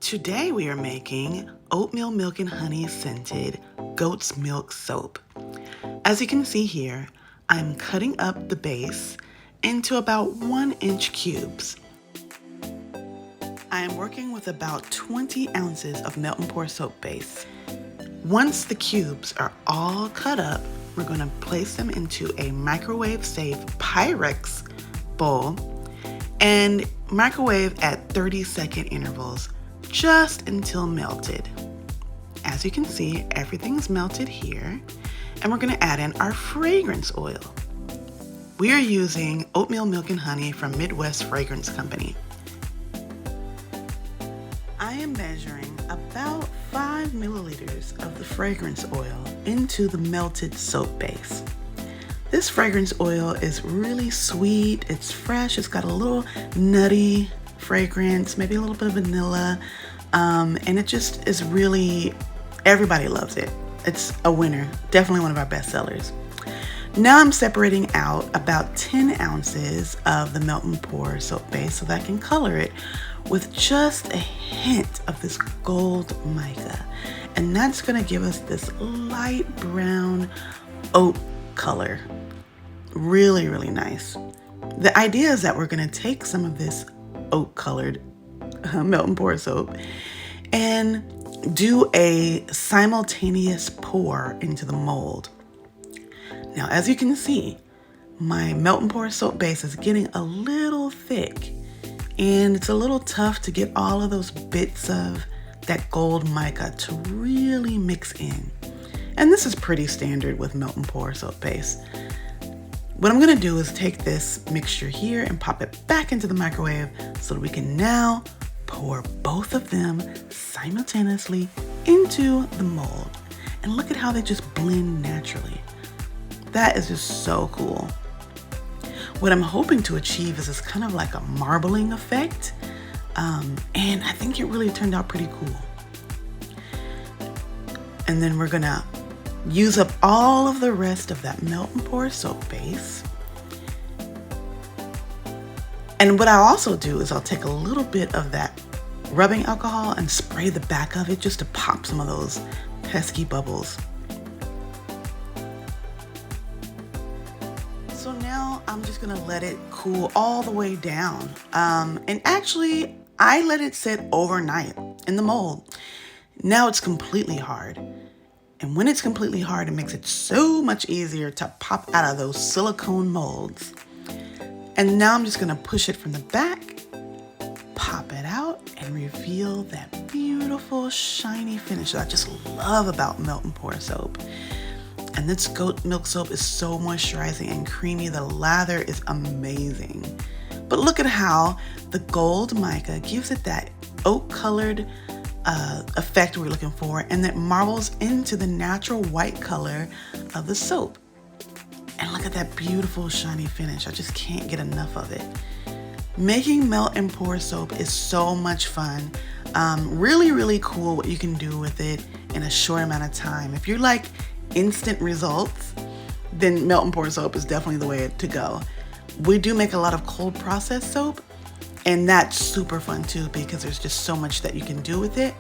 Today we are making oatmeal milk and honey scented goat's milk soap. As you can see here, I'm cutting up the base into about 1-inch cubes. I am working with about 20 ounces of melt and pour soap base. Once the cubes are all cut up, we're going to place them into a microwave-safe Pyrex bowl and microwave at 30-second intervals just until melted. As you can see, everything's melted here, and we're going to add in our fragrance oil. We are using oatmeal milk and honey from Midwest Fragrance Company. I am measuring about 5 milliliters of the fragrance oil into the melted soap base. This fragrance oil is really sweet, it's fresh, it's got a little nutty fragrance, maybe a little bit of vanilla, and it just is really, everybody loves it. It's a winner, definitely one of our best sellers. Now I'm separating out about 10 ounces of the melt and pour soap base so that I can color it with just a hint of this gold mica. And that's gonna give us this light brown oat color. Really, really nice. The idea is that we're gonna take some of this oat colored melt and pour soap and do a simultaneous pour into the mold. Now, as you can see, my melt and pour soap base is getting a little thick, and it's a little tough to get all of those bits of that gold mica to really mix in. And this is pretty standard with melt and pour soap base. What I'm gonna do is take this mixture here and pop it back into the microwave so that we can now pour both of them simultaneously into the mold. And look at how they just blend naturally. That is just so cool. What I'm hoping to achieve is this kind of like a marbling effect. And I think it really turned out pretty cool. And then we're gonna use up all of the rest of that melt and pour soap base. And what I'll also do is I'll take a little bit of that rubbing alcohol and spray the back of it just to pop some of those pesky bubbles. So now I'm just gonna let it cool all the way down. And actually, I let it sit overnight in the mold. Now it's completely hard. And when it's completely hard, it makes it so much easier to pop out of those silicone molds. And now I'm just gonna push it from the back, pop it out, and reveal that beautiful shiny finish that I just love about melt and pour soap. And this goat milk soap is so moisturizing and creamy. The lather is amazing. But look at how the gold mica gives it that oat colored effect we're looking for, and that marbles into the natural white color of the soap. And look at that beautiful shiny finish. I just can't get enough of it. Making melt and pour soap is so much fun. Really, really cool what you can do with it in a short amount of time. If you like instant results, then melt and pour soap is definitely the way to go. We do make a lot of cold process soap, and that's super fun too because there's just so much that you can do with it.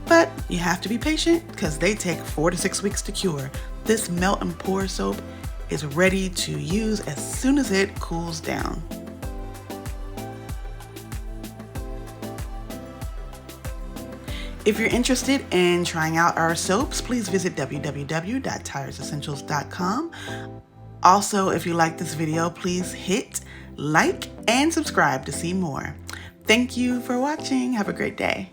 But you have to be patient because they take 4 to 6 weeks to cure. This melt and pour soap is ready to use as soon as it cools down. If you're interested in trying out our soaps, please visit www.tiresessentials.com. Also, if you like this video, please hit like and subscribe to see more. Thank you for watching. Have a great day.